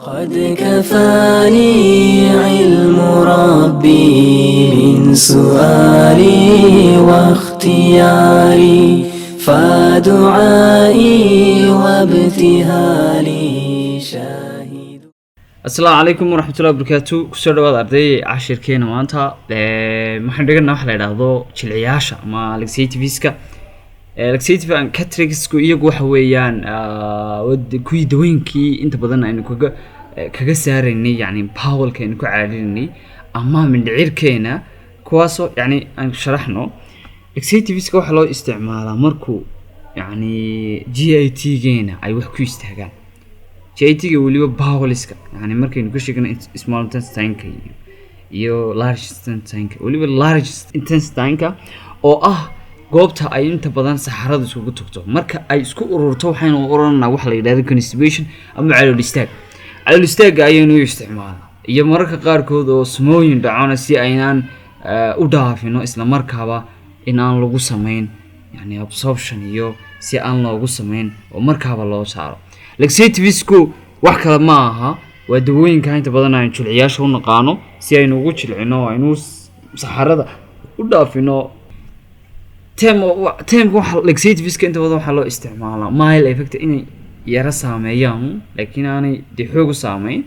قد كفاني علم ربي من سؤالي واختياري فدعائي وابتهالي شاهد. السلام عليكم ورحمة الله وبركاته. kusoo dhawaad arday cashirkeena maanta waxaan dhigana wax la yiraahdo jilciyaasha ama laxativeska laxative and cataracts iyagu waxa weeyaan kuwii dawooyinkii inta badan aynu kaga saaraynay yani powerka aynu ku caadinay ama mindhicirkeena kuwaasoo yani aan sharaxno. laxativeska waxa loo isticmaalaa markuu yani GIT geena ay wax ku istaagaan. GIT ga waliba bowelska yani markaynu ku sheegno small intestine-ka iyo large intestine-ka waliba large intestine-ka oo ah goobta ay inta badan saxaradu isugu tagto marka ay isku ururto waxaynu oranaa wax la yiraahdo constipation ama calool istaag. calool istaag ayaynu isticmaalaa iyo mararka qaar kood oo smooyin dhacana si aynaan u dhaafino isla markaaba in aan lagu sameyn yani absorption iyo si aan loogu sameyn oo markaaba loo saaro. laxativesku wax kale ma aha waa dawooyinka inta badan aan jilciyaasha u naqaano si aynu ugu jilcino aynu saxarada u dhaafino. term waxa laxativeska inta badan waxa loo isticmaalaa mild effect inay yara saameeyaan laakiin aanay xoog u saameyn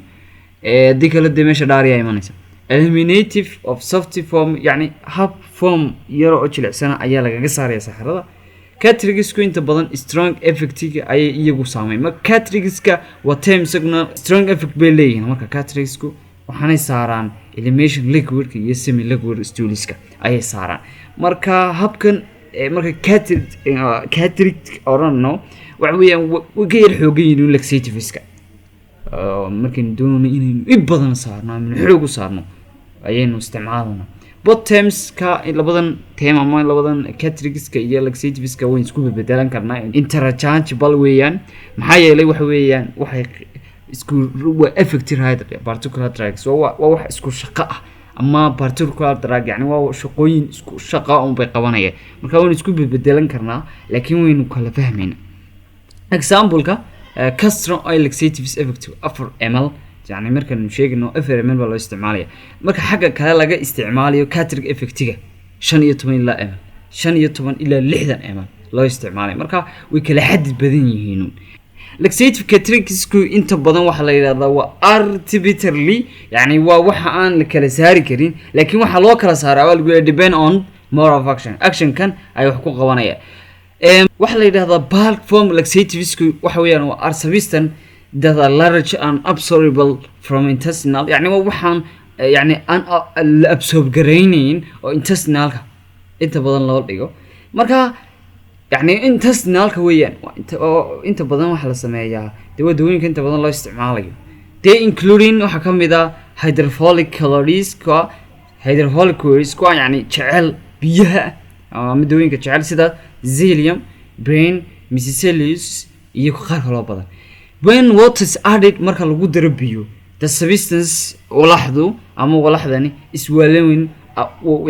dikala meesha dhaariya imanaysa. eliminative of soft form yani hab form yaro oo jilicsan ayaa lagaga saaraya saxarada. cataractsku inta badan strong effect-ga ay iyagu saameyn. marka cataractska waa term isaguna strong effect bay leeyihiin. marka cataractsku waxaanay saaraan elimination liquidka iyo semi liquid stoolska ayay saaraan. marka habkan marka cataract orano waxa weeyaan ka yar xoogan yihiin laxativeska markaynu doonayno inaynu i badan saarno ama xoog u saarno ayaynu isticmaalnaa. both terms-ka labadan term ama labadan cataractska iyo laxativeska way isku bedelan karnaa interchangeable weeyaan maxaa yeelay waxa weeyaan waxay isku effect right particular drugs waa wax isku shaqo ah ama particular drug yani waa shaqooyin isku shaqo oo bay qabanayaan marka waan isku bedelan karnaa laakiin waynu kala fahmayna. example-ka castor oil laxatives effective 4 ml يعني markaan sheegno 4 ml baa loo isticmaalaya marka xagga kale laga isticmaalayo cataract effect-ga 15 ilaa ml 15 ilaa 60 ml loo isticmaalay marka way kala xadid badan yihiin. laxative cataractsku inta badan waxa la yiraahdaa waa arbitrarily yani waa waxa aan la kala saari karin laakiin waxa loo kala saaraa waa lagu depend on mode of action kan ay wax ku qabanayaan. waxa la yiraahdaa bulk form laxativesku waxa weeyaan waa substance that are large and absorbable from intestinal يعني waxaan يعني aan absorb gareynayn oo intestinalka inta badan loo dhigo marka يعني intestinalka weeyaan inta badan waxa la sameeyaa dawooyinka inta badan loo isticmaalayo they including waxa kamid ah hydrophilic calories يعني jecel biyaha ama dawooyinka jecel sida psyllium brain mesothelius iyo qaar kale oo badan. when water is added marka lagu daro biyo the substance walaxdu ama walaxdani iswaalawin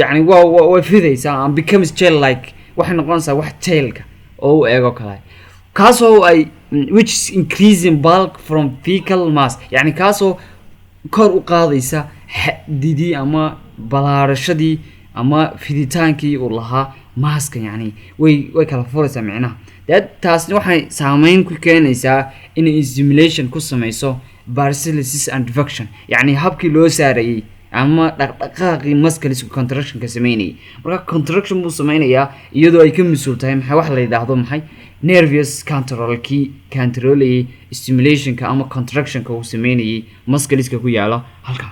yani waa fidaysaa and becomes gel like waxay noqonaysaa wax gel-ka oo u eego kale kaasoo ay which is increasing bulk from fecal mass yani kaasoo kor u qaadaysa xadidii ama balaarashadii ama fiditaankii uu lahaa maaska yani way kala furaysaa macnaha taasna waxay saameyn ku keenaysaa in stimulation ku sameyso barolysis and diffusion yani habkii loo saarayay ama dhaqdhaqaaqii muscles contraction ka sameynayay marka contraction buu sameynayaa iyadoo ay ka masuul tahay maxay wax la yiraahdo maxay nervous control stimulation ka ama contraction ka uu sameynayay muscleska ku yaala halka.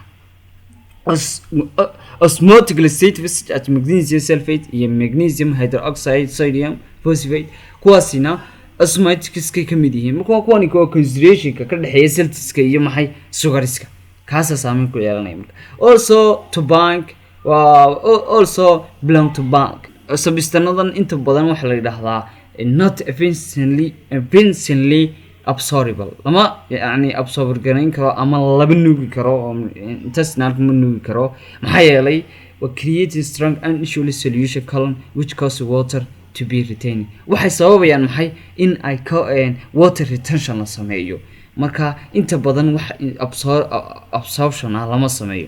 osmotic laxatives at magnesium sulfate iyo magnesium hydroxide sodium phosphate kuwaasina osmoticska ka mid yihiin marka kuwani waa concentration-ka ka dhaxeeya celtiska iyo maxay sugariska kaasa saameyn ku yeelanaya marka. also belong to bulk substance-nadan inta badan waxa la yiraahdaa not efficiently absorbable lama yani absorb gareyn karo ama laba nuugi karo intestinalka ma nuugi karo maxaa yeelay waa creating strong unusual solution column which cause water to be retained waxay sababayaan maxay in ay water retention la sameeyo marka inta badan wax absorption lama sameeyo.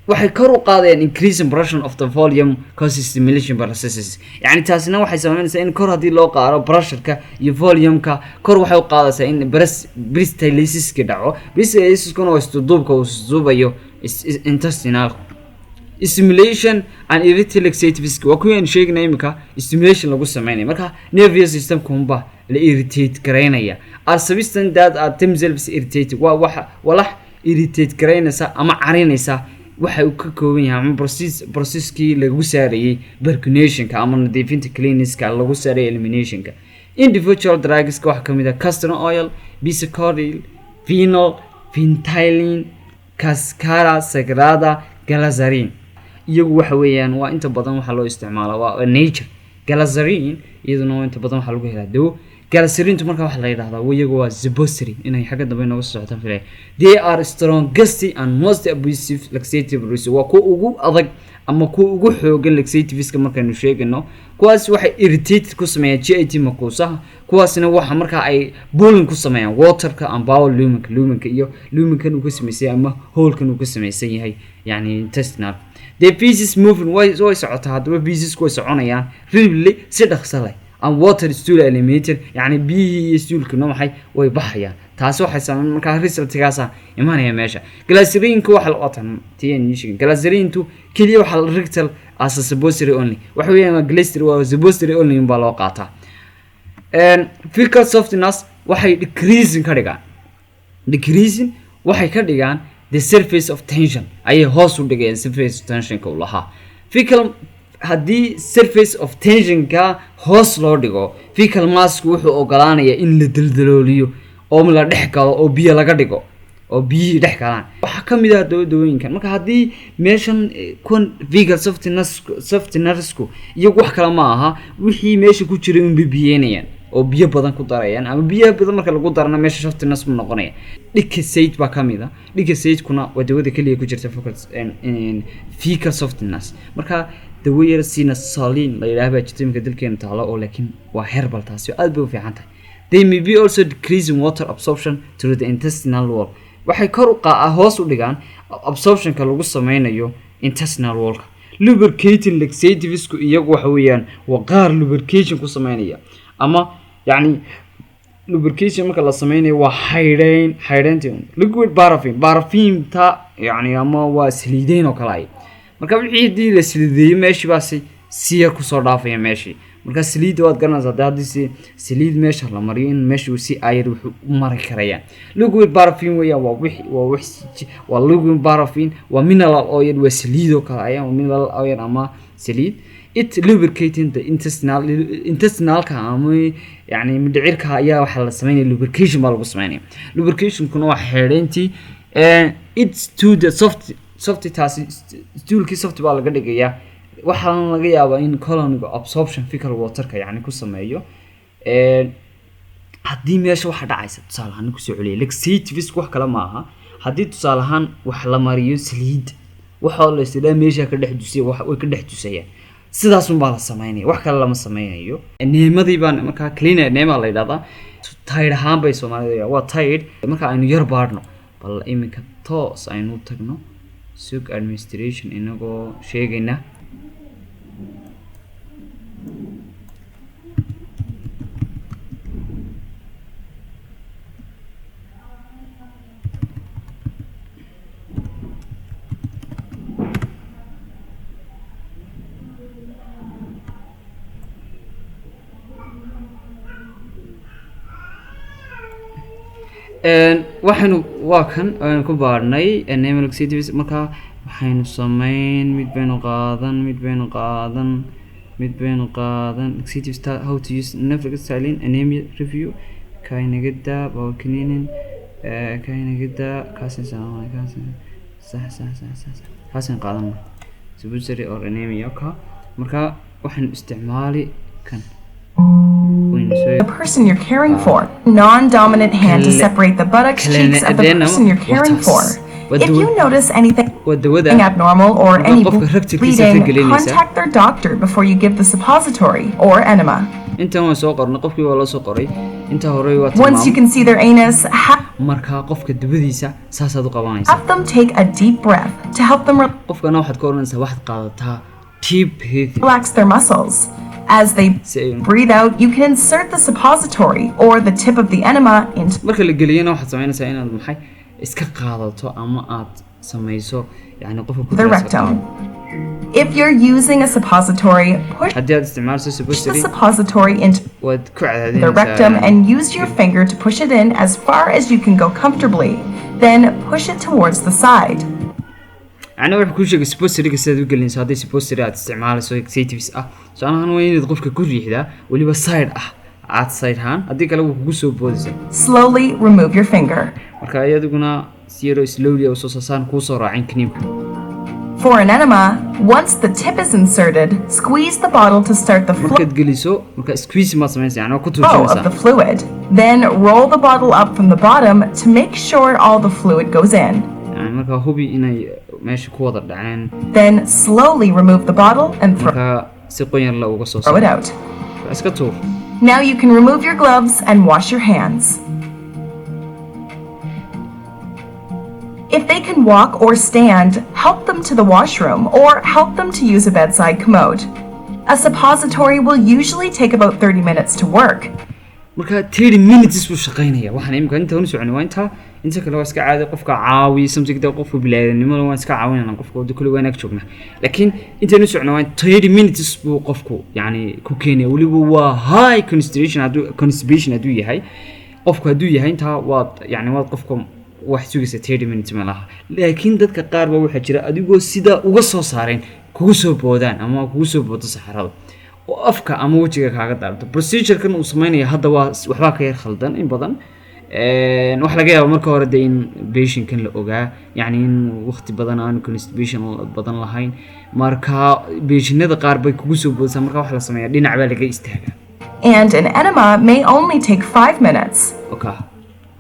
waxay kor u qaadayaan increasing pressure of the volume causes stimulation processes. yani taasina waxay sameynaysaa in kor hadii loo qaado pressure-ka iyo volume-ka kor waxay u qaadaysaa in peristalsis-ka dhaco. Peristalsis-kuna waa isduubka uu isduubayo intestinal. Stimulation and irritable laxatives waa kuwa aan sheegnay imika stimulation lagu sameeyay marka nervous system kumba la irritate gareynaya are substance that are themselves irritated waa walax irritate gareynaysa ama carinaysa waxa uu ka kooban yahay ama processkii lagu saarayay percussion-ka ama nadiifinta cleanliness-ka lagu saarayay elimination-ka. Individual drugs waxa kamid ah castor oil, bisacodyl, phenol, phentyline, cascara sagrada, glycerin. iyagu waxa weeyaan waa inta badan waxa loo isticmaalaa waa nature. Glycerin iyaduna inta badan waxa lagu helaa dawo. Glycerin marka waxa la yiraahdaa iyagu waa suppository inay xagga dambe nooga socdaan filay. They are strongest and most abusive laxative waa kuwa ugu adag ama kuwa ugu xoogan laxatives-ka markaynu sheegano. kuwaas waxay irritate ku sameeyaan GIT makuusaha. kuwaasina waxa marka ay boiling ku sameeyaan water-ka and bowel lumen-ka iyo lumen-kan uu ka sameeyay ama hole-kan uu ka sameeysan yahay yani intestinal. The pieces moving way socotaa hadaba pieces ku soconayaan really si dhaqso leh and water stool eliminated yani biyi iyo stoolkuna waxay way baxayaan. taasi waxay sameeyaan marka result-gaas imaanaya meesha. Glycerin-ku waxa la wataan TN glycerin-tu kaliya waxa la rectal as a suppository only waxa weeyaan glycerin waa suppository only in baa loo qaataa. Fecal softness waxay decreasing waxay ka dhigaan the surface of tension ay hoos u dhigayaan surface of tension-ka u lahaa. Fecal hadii surface of tension-ka hoos loo dhigo fecal mass wuxuu ogolaanayaa in la daldalooliyo oo la dhex galo oo biyo laga dhigo oo biyo dhex galaan. waxa kamid ah dawooyinkan marka hadii meeshan kun fecal softness-ku iyo wax kale ma aha wixii meesha ku jiray in bibiyeenayaan oo biyo badan ku darayaan ama biyo badan marka lagu darana meesha softness ma noqonaya. Dicasate baa kamid ah. Dicasate kuna waa dawada kaliya ku jirta fecal softness marka dawooyada sina saline la yiraahdo jitimiga dalkeena taalo oo laakiin waa herbal taasi aad bay u fiican tahay. They may be also decreasing water absorption through the intestinal wall. waxay kor u hoos u dhigaan absorption-ka lagu sameynayo intestinal wall-ka. Lubricating laxatives-ku iyagu waxa weeyaan waa qaar lubrication ku sameynaya ama yani lubrication marka la sameynayo waa hydrating liquid paraffin ta yani ama waa saliideyn oo kale ay marka wixii hadii la saliideeyo meeshii baasi siyar ku soo dhaafaya meeshii marka saliid waad garanaysaa hadii saliid meesha la mariyo in meeshii si ayr wuxuu u mari karayaan. Liquid paraffin waa liquid paraffin waa mineral oil waa saliid oo kale ay mineral oil ama saliid. It lubricating the intestinal-ka ama yani midhicirka ayaa waxa la sameeyay lubrication baa lagu sameeyay. Lubrication-kuna waa xeereyntii it's to the soft taasi stoolki soft baa laga dhigayaa. waxa laga yaabaa in colonic absorption fecal water-ka yani ku sameeyo. hadii meesha waxa dhacaysa tusaalahan ku soo celiyo laxatives wax kale ma aha hadii tusaalahan wax la mariyo saliid waxa la isla meesha ka dhex dusay wax way ka dhex dusayaan sidaas un baa la sameeyay wax kale lama sameeyo. neemadii baan marka cleaner neema la yiraahdaa tayr ahaan bay Soomaaliyeed waa tayr marka aynu yar baarno bal iminka toos aynu tagno sug administration inagoo sheegayna. waxaanu waa kan aan ku baarnay enable laxatives marka waxaanu sameyn mid baynu qaadan laxatives how to use saline anemia review kainagada bawkinin kainagada kaasan qaadan suppository or anemia ka marka waxaanu isticmaali kan the person you're caring for. Non-dominant hand to separate the buttocks, cheeks of the person you're caring for. If you notice anything abnormal or any bleeding, contact their doctor before you give the suppository or enema. inta waan soo qornay qofkii waa la soo qoray inta hore waa Once you can see their anus, marka qofka dibadiisa saasaad u qabanaysaa have them take a deep breath to help them qofkana waxaad ka oranaysaa waxaad qaadataa deep breathing relax their muscles. As they breathe out, you can insert the suppository or the tip of the enema into marka la geliyana waxaad samaynaysaa inaad maxay iska qaadato ama aad samayso yani qofka ku the rectum. If you're using a suppository, push haddii aad isticmaalso the suppository suppository into waad ku the cadaadinaysaa rectum and use your finger to push it in as far as you can go comfortably. Then push it towards the side. أنا وح كل شيء suppository كساد وقلنا صادق suppository عاد استعماله سوي activities so أنا هنوين يدخل في كل ريحة واللي بس side عاد side هان أديك لو كوسو بودزة Slowly remove your finger. مركايا دقنا سيرو slowly أو صوصان كوسو راعين كنيم For an enema, once the tip is inserted, squeeze the bottle to start the flow مركا تقليسو مركا squeeze ما سمعت يعني كتر of the fluid. Then roll the bottle up from the bottom to make sure all the fluid goes in. يعني مركا هوبي إنه ماشي كوضر دعان Then slowly remove the bottle and مركا سيقوين الله وقصو throw it out. أسكتور Now you can remove your gloves and wash your hands. If they can walk or stand, help them to the washroom or help them to use a bedside commode. A suppository will usually take about 30 minutes to work. مركا 30 minutes buu shaqeynaya waxaan imika inta uu socon waa inta kale waa iska caadi qofka caawi samtig da qofku bilaadnimo waa iska caawinayna qofka wada kulli wanaag joogna laakiin inta uu socon waa 30 minutes buu qofku yani ku keenay waliba waa high constipation haduu yahay qofku haduu yahay inta waa yani waa qofku wax sugaysa 30 minutes ma laha laakiin dadka qaar ba waxa jira adigoo sida uga soo saareen kugu soo boodaan ama kugu soo boodo saxarada oo afka ama wajiga kaaga daarto procedure kan uu sameeynaya hadda waa waxba ka yar khaldan in badan wax laga yaabo marka hore in patient kan la ogaa yani in waqti badan aan constipation badan lahayn marka patientnada qaar bay kugu soo boodsan marka wax la sameeyaa dhinac baa laga istaagaa And an enema may only take 5 minutes. Okay.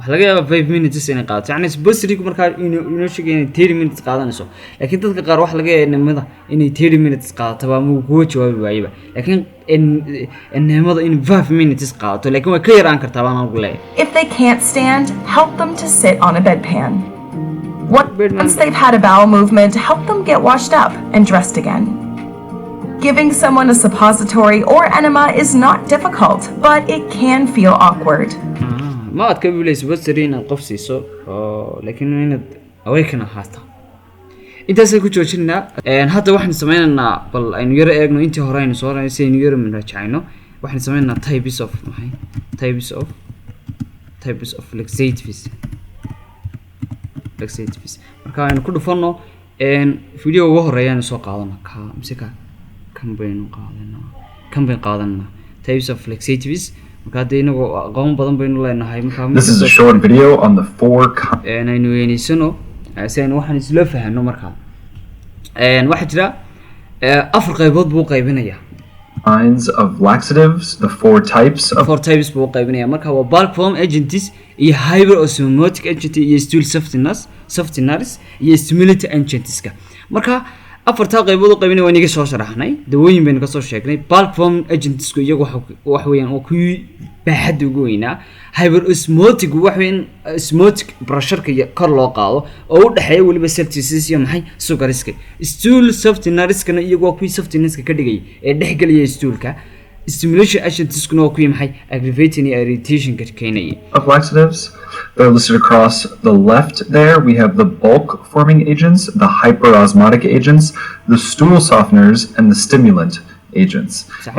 wax laga yaabo 5 minutes inay qaadato yani suppository marka inoo sheegay inay 30 minutes qaadanayso laakiin dadka qaar wax laga yaabo nimada inay 30 minutes qaadato ba ma ku jawaabi waayba laakiin nimada in 5 minutes qaadato laakiin way ka yaraan kartaa baan ugu leeyahay If they can't stand, help them to sit on a bedpan. Once they've had a bowel movement, help them get washed up and dressed again. Giving someone a suppository or enema is not difficult, but it can feel awkward. ما أتكلم ليش بس ترينا قفصي سو لكن من أويكنا حتى أنت سأكون جوشنا حتى واحد سمعنا بل إنه يرى إنه أنت هراين صورة سين يرى من رجعينه واحد سمعنا types of laxatives مركا إنه كل فنو فيديو وهراين سو قادنا كمسكا كم بين قادنا types of laxatives. This is a short video on the 4 kinds of laxatives, the 4 types of bulk form agents, hyperosmotic agent, stool softeners, stimulating agents. afarta qaybood oo qaybina waa inaga soo sharaxnay dawooyin baynu ka soo sheegnay bulk form agents ku iyagu wax weeyaan oo ku baaxad ugu weynaa hyperosmotic wax weyn osmotic pressure-ka kor loo qaado oo u dhaxeeya waliba celsius iyo maxay sugariska stool softeners-kana iyagu waa ku softeners-ka ka dhigay ee dhaxgalaya stoolka stimulation agents kuna waa ku maxay aggravating irritation ka keenaya of laxatives. They're listed across the left there. We have the bulk forming agents, the hyperosmotic agents, the stool softeners, and the stimulant agents.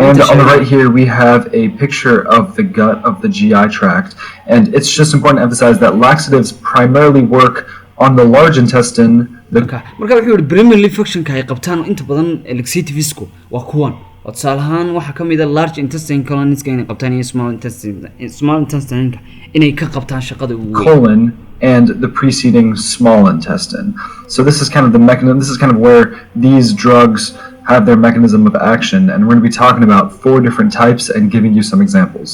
And on the right here, we have a picture of the gut of the GI tract. And it's just important to emphasize that laxatives primarily work on the large intestine. marka wuxuu yiri primarily function ka ay qabtaan inta badan laxatives-ku waa kuwan وتصالحان waxa kamida large intestine colonies inay qabtaan iyo small intestine inay ka qabtaan shaqada ugu weyn colon and the preceding small intestine. So this is kind of the mechanism, this is kind of where these drugs have their mechanism of action, and we're going to be talking about 4 different types and giving you some examples.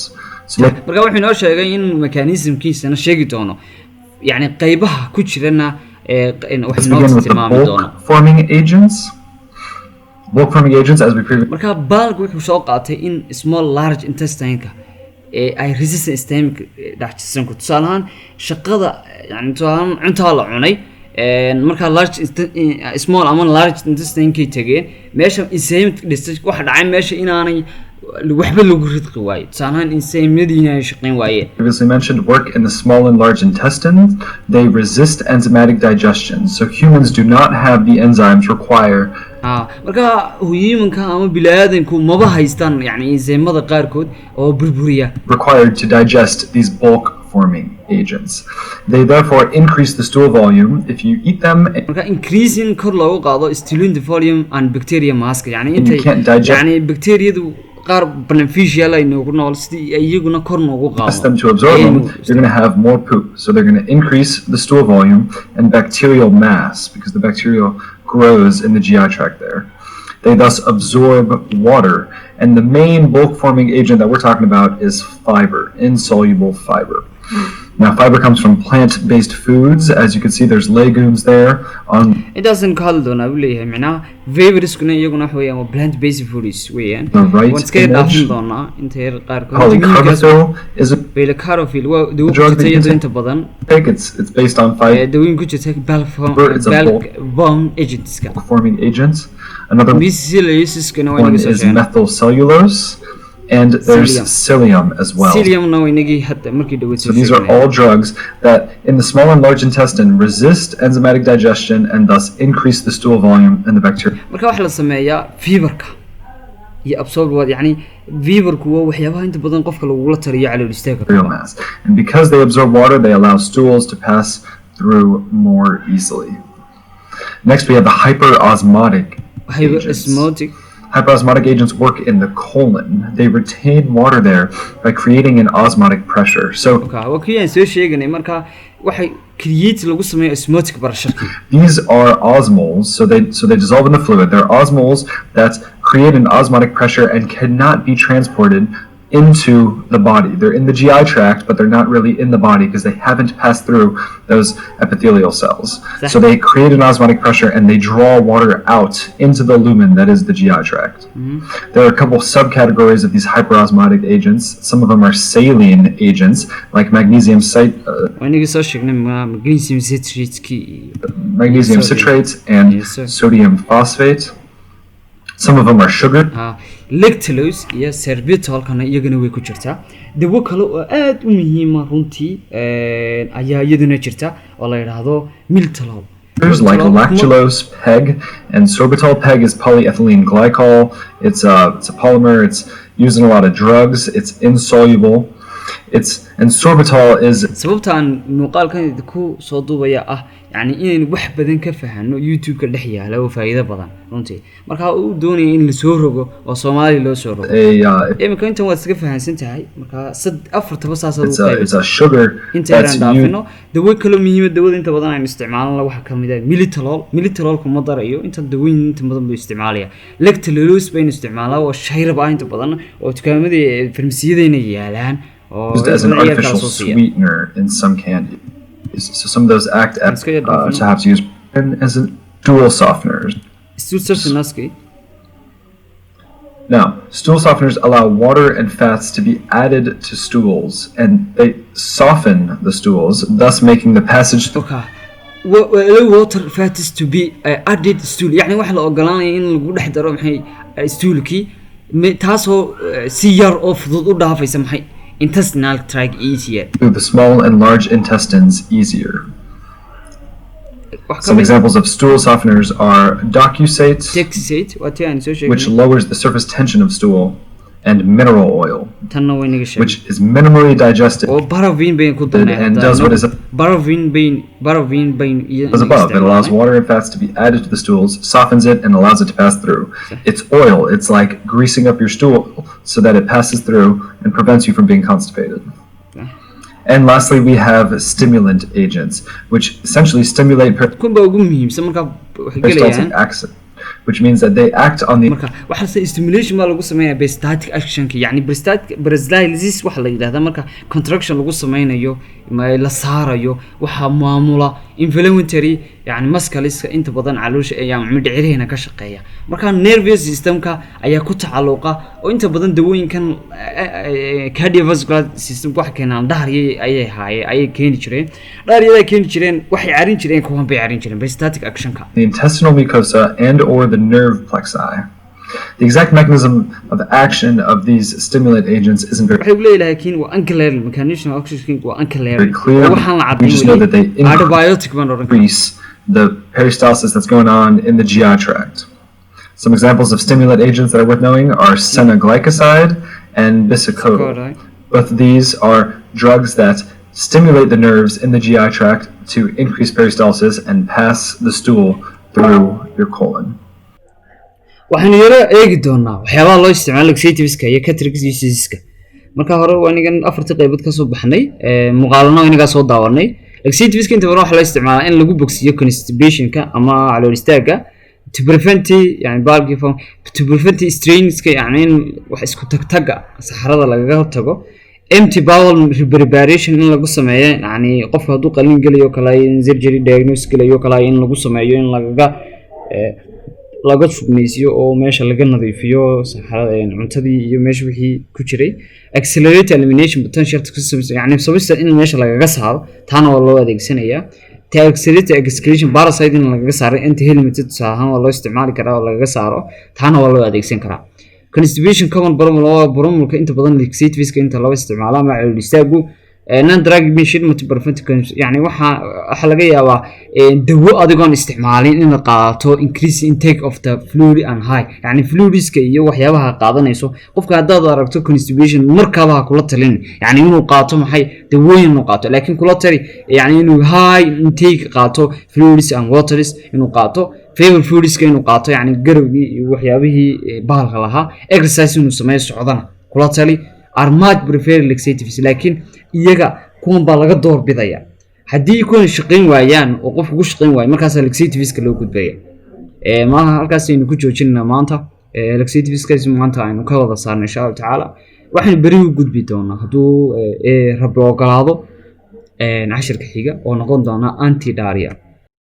So marka wuxuu noo sheegay in mechanismkiisana sheegi doono yani qaybaha ku jirana let's begin with the bulk forming agents. Bulk forming agents, as we previously marka baalku wuxuu soo qaatay in small large intestine-ka ay resistant systemic dhaxjisan ku tusaalahan shaqada yani tusaalahan cuntaa la cunay marka small ama large intestine-kay tageen meesha enzyme waxa dhacay meesha inaanay waxba lagu ridqi waayo tusaalahan enzyme-yadiina ay shaqeyn waayeen previously mentioned work in the small and large intestines. They resist enzymatic digestion, so humans do not have the enzymes required. marka huyimanka ama bilaadanku maba haystaan yani enzyme-mada qaarkood oo burburiya required to digest these bulk forming agents. They therefore increase the stool volume if you eat them. marka increasing kor loogu qaado stool volume and bacteria mass yani you can't digest yani bacteriadu qaar beneficial ay noogu nool sidii iyaguna kor noogu qaado them to absorb them, you're going to have more poop. So they're going to increase the stool volume and bacterial mass because the bacterial grows in the GI tract there. They thus absorb water, and the main bulk forming agent that we're talking about is fiber, insoluble fiber. Now fiber comes from plant-based foods. As you can see, there's legumes there on it doesn't call doona uu leeyahay macnaha favoriteskuna iyaguna wax weeyaan waa plant based foods weeyaan the right waan iska dhaafin doonaa inta yar qaarkood polycarbithyl is a polycarbithyl waa dawo drug that you jirta can inta badan take. It's based on fiber dawooyin ku jirta It's a bulk bone agentska forming agents. Another miscellaneouskana waa one inaga soo is sheegay methylcellulose, and there's psyllium as well. psyllium na waa inagii hadda markii dhaweyd So these are all drugs that in the small and large intestine resist enzymatic digestion and thus increase the stool volume and the bacteria. marka waxa la sameeyaa fiberka iyo absorb yani fiberku waa waxyaabaha inta badan qofka lagula taliyo calool istaaga Bacterial mass. And because they absorb water, they allow stools to pass through more easily. Next, we have the hyperosmotic agents. hyperosmotic Hyperosmotic agents work in the colon. They retain water there by creating an osmotic pressure. So waa kiyaan soo sheeganay marka waxay create lagu sameeyo osmotic pressure these are osmoles, so they dissolve in the fluid. They're osmoles that create an osmotic pressure and cannot be transported into the body. They're in the GI tract, but they're not really in the body because they haven't passed through those epithelial cells. So they create an osmotic pressure and they draw water out into the lumen that is the GI tract. There are a couple subcategories of these hyperosmotic agents. Some of them are saline agents, like magnesium waa inagii soo sheegnay magnesium citrate magnesium Sodium. citrate and Yes, sir. sodium phosphate. Some of them are sugar. lactulose iyo sorbitolkana iyagana way ku jirtaa dawo kale oo aad u muhiima runtii ayaa iyaduna jirta oo la yiraahdo miltolol There's like lactulose, PEG, and sorbitol. PEG is polyethylene glycol. It's a polymer. It's used in a lot of drugs. It's insoluble. And sorbitol is sababta aan muuqaalkan ku soo duubaya ah yani inaan wax badan ka fahano YouTube-ka dhex yaala oo faa'iido badan runtii marka uu doonayay in la soo rogo oo Soomaali loo soo rogo imika inta waad iska fahansan tahay marka afartaba saas it's a sugar inta aan dhaafino dawo kale muhiimad dawada inta badan aan isticmaalno waxa kamid ah militolol kuma darayo inta dawooyin inta badan buu isticmaalaya lactulose baynu isticmaalaa oo shayrab ah inta badan oo dukaamada farmasiyadayna yaalaan used as an artificial sweetener in some candy. So some of those act to have to use as a stool softeners. Now, stool softeners allow water and fats to be added to stools, and they soften the stools, thus making the passage allow water fats to be added stool يعني waxa la ogolaanaya in lagu dhex daro maxay stoolkii taasoo si yar oo fudud u dhaafaysa maxay intestinal tract easier. Through the small and large intestines easier. Some examples of stool softeners are docusate, which lowers the surface tension of stool, and mineral oil, which is minimally digested and does what is above. It allows water and fats to be added to the stools, softens it, and allows it to pass through. It's oil. It's like greasing up your stool so that it passes through and prevents you from being constipated. And lastly, we have stimulant agents, which essentially stimulate peristaltic which means that they act on the marka waxa se stimulation ma lagu sameeyaa peristaltic action ki yani peristalsis waxa la yiraahdaa marka contraction lagu sameeyo ma la saarayo waxa maamula inflammatory yani muscles inta badan caloosha ayaa mindhicirina ka shaqeeya marka nervous systemka ayaa ku tacalluqa oo inta badan dawooyinkan cardiovascular system waxa keenan dhaariyay ay keeni jireen waxay carin jireen kuwan bay carin jireen peristaltic action ka the intestinal mucosa and or the nerve plexi. The exact mechanism of action of these stimulant agents isn't very unclear. Mechanism of action is unclear. Very clear. We just know that they increase the peristalsis that's going on in the GI tract. Some examples of stimulant agents that are worth knowing are senoglycoside and bisacodyl. Both of these are drugs that stimulate the nerves in the GI tract to increase peristalsis and pass the stool through your colon. waxaan yara eegi doonaa waxyaabaha loo isticmaalo laxativeska iyo catarrh diseaseska marka hore waanigan afarta qaybood ka soo baxnay muuqaalno inaga soo daawanay laxativeska inta badan waxa loo isticmaalaa in lagu bogsiyo constipationka ama calool istaaga to prevent yani bulky form to prevent strainska yani in wax isku tagtaga saxarada lagaga hortago empty bowel preparation in lagu sameeyo yani qofka haduu qalin galayo kala in surgery diagnosis galayo kala in lagu sameeyo in laga fudmeysiyo oo meesha laga nadiifiyo saxarada cuntadii iyo meesha wixii ku jiray accelerate elimination potential yani sababta in meesha lagaga saaro taana waa loo adeegsanayaa accelerate excretion parasite in lagaga saaro anti-helmintic saahan waa loo isticmaali karaa oo lagaga saaro taana waa loo adeegsan karaa constipation common bromulka inta badan laxativeska inta loo isticmaalo ma calool istaagu non-drug measurement prevent yani waxa laga yaabaa dawo adigoon isticmaalin in la qaato increase intake of the fluid and high yani fluidska iyo waxyaabaha qaadanayso qofka hadaad aragto constipation markaaba kula talin yani inuu qaato maxay dawooyin inuu qaato laakiin kula tali yani inuu high intake qaato fluids and waters inuu qaato favorite fluidska inuu qaato yani garowgii iyo waxyaabihii bahalka lahaa exercise inuu sameeyo socdana kula tali are much prefer laxatives laakiin iyaga kuwan baa laga door bidaya hadii kuwan shaqeyn waayaan oo qofku ku shaqeyn waayo markaas laxativeska loo gudbaya ma halkaas aynu ku joojinaa maanta laxativeska maanta aynu ka wada saarnaa insha Allah taala waxaan bari u gudbi doonaa haduu rabbi ogolaado cashirka xiga oo noqon doona anti diarrhea